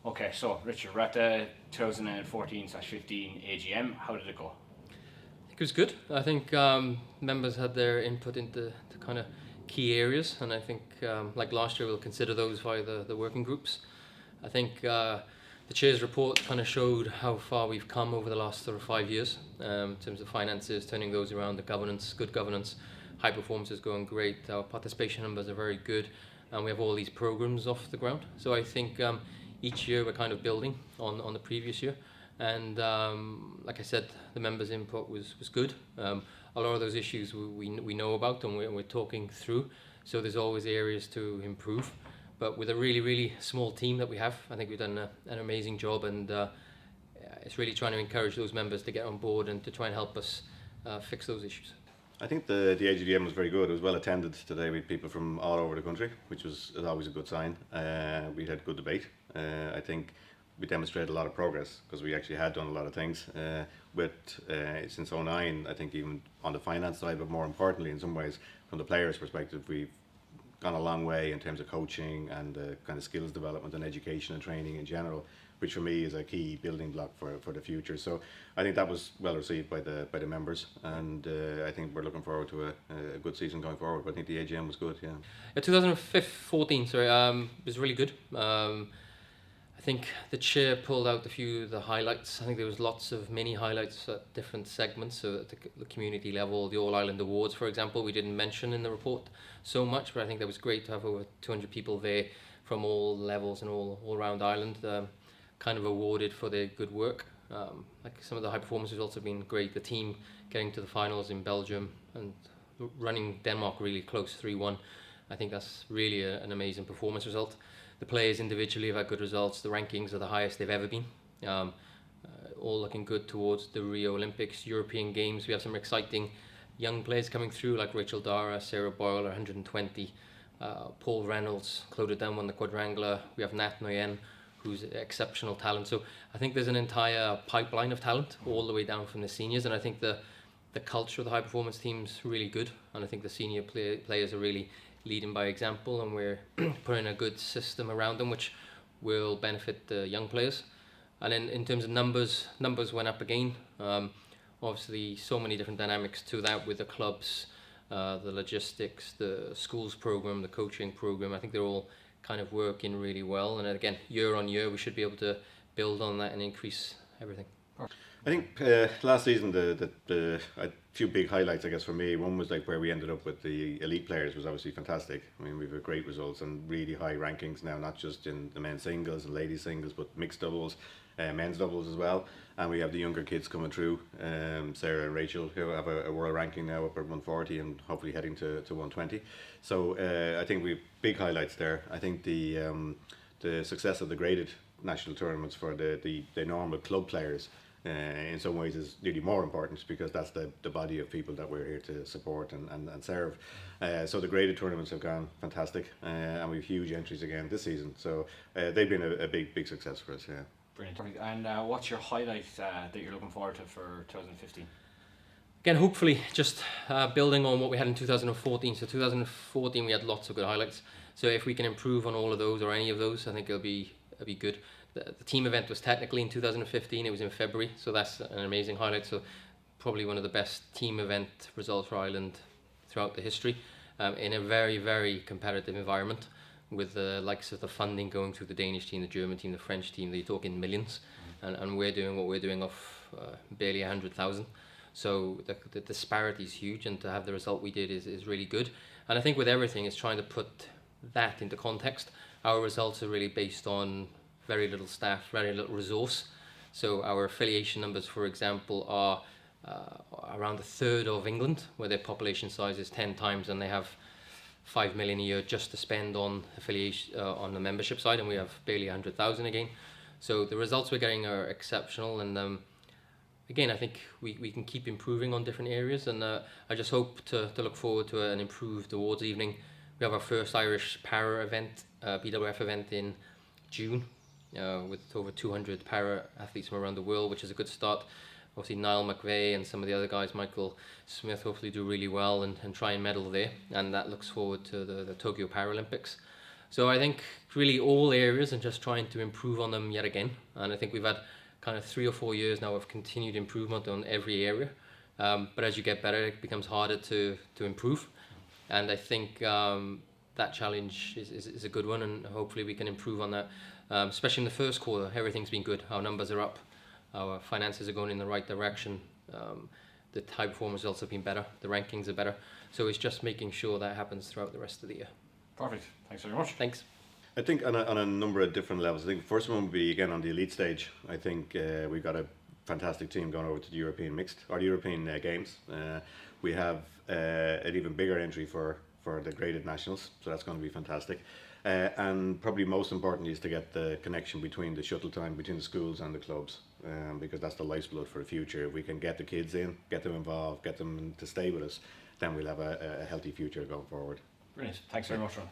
Okay, so Richard, we're at the 2014/15 AGM. How did it go? It was good. I think members had their input into the kind of key areas, and I think like last year we'll consider those via the working groups. I think the chair's report kind of showed how far we've come over the last sort of 5 years in terms of finances, turning those around, the governance, good governance, high performance is going great, our participation numbers are very good, and we have all these programs off the ground. So I think each year we're kind of building on the previous year. And like I said, the members' input was good. A lot of those issues we know about and we're talking through. So there's always areas to improve. But with a really, really small team that we have, I think we've done an amazing job. And it's really trying to encourage those members to get on board and to try and help us fix those issues. I think the AGM was very good. It was well attended today with people from all over the country, which is always a good sign. We had good debate. I think we demonstrated a lot of progress because we actually had done a lot of things since 2009. I think even on the finance side, but more importantly in some ways from the players' perspective, we've gone a long way in terms of coaching and kind of skills development and education and training in general, which for me is a key building block for the future. So I think that was well received by the members, and I think we're looking forward to a good season going forward. But I think the AGM was good, yeah. 2014 was really good. I think the chair pulled out a few of the highlights. I think there was lots of mini highlights at different segments. So at the community level, the All Ireland Awards, for example, we didn't mention in the report so much, but I think that was great to have over 200 people there from all levels and all around Ireland, kind of awarded for their good work. Like some of the high performance results have been great. The team getting to the finals in Belgium and running Denmark really close 3-1. I think that's really an amazing performance result. The players individually have had good results. The rankings are the highest they've ever been. All looking good towards the Rio Olympics, European Games. We have some exciting young players coming through like Rachel Dara, Sarah Boyle, 120, Paul Reynolds, Claude Dunn won the quadrangular. We have Nat Nguyen, who's exceptional talent. So I think there's an entire pipeline of talent all the way down from the seniors, and I think the culture of the high performance team's really good, and I think the senior players are really leading by example, and we're putting a good system around them which will benefit the young players. And then in terms of numbers went up again. Obviously so many different dynamics to that with the clubs, the logistics, the schools program, the coaching program. I think they're all kind of working really well, and again year on year we should be able to build on that and increase everything. I think last season the a few big highlights, I guess, for me. One was like where we ended up with the elite players was obviously fantastic. I mean, we've had great results and really high rankings now, not just in the men's singles and ladies singles, but mixed doubles, men's doubles as well. And we have the younger kids coming through, Sarah and Rachel, who have a world ranking now up at 140 and hopefully heading to 120. So I think we've big highlights there. I think the success of the graded national tournaments for the normal club players in some ways is really more important because that's the body of people that we're here to support and serve. So the graded tournaments have gone fantastic, and we've huge entries again this season. So they've been a big success for us, yeah. Brilliant. And what's your highlight that you're looking forward to for 2015? Again, hopefully just building on what we had in 2014. So 2014 we had lots of good highlights. So if we can improve on all of those or any of those, I think it'll be good. The team event was technically in 2015, it was in February, so that's an amazing highlight. So probably one of the best team event results for Ireland throughout the history, in a very, very competitive environment with the likes of the funding going through the Danish team, the German team, the French team. They're talking millions, and we're doing what we're doing off barely 100,000. So the disparity is huge, and to have the result we did is really good. And I think with everything is trying to put that into context. Our results are really based on very little staff, very little resource. So our affiliation numbers, for example, are around a third of England, where their population size is 10 times, and they have 5 million a year just to spend on affiliation on the membership side, and we have barely 100,000 again. So the results we're getting are exceptional, and again, I think we can keep improving on different areas, and I just hope to look forward to an improved awards evening. We have our first Irish para event, BWF event in June, with over 200 para athletes from around the world, which is a good start. Obviously Niall McVeigh and some of the other guys, Michael Smith, hopefully do really well and try and medal there, and that looks forward to the Tokyo Paralympics. So I think really all areas and just trying to improve on them yet again. And I think we've had kind of 3 or 4 years now of continued improvement on every area. But as you get better, it becomes harder to improve. And I think that challenge is a good one, and hopefully we can improve on that. Especially in the first quarter, everything's been good. Our numbers are up, our finances are going in the right direction. The high performance results have been better, the rankings are better. So it's just making sure that happens throughout the rest of the year. Perfect. Thanks very much. Thanks. I think on a number of different levels. I think the first one would be again on the elite stage. I think we've got a fantastic team going over to the European mixed or the European games. We have an even bigger entry for the graded nationals, so that's going to be fantastic. And probably most importantly is to get the connection between the shuttle time between the schools and the clubs, because that's the lifeblood for the future. If we can get the kids in, get them involved, get them to stay with us, then we'll have a healthy future going forward. Brilliant. Thanks very much, Ron.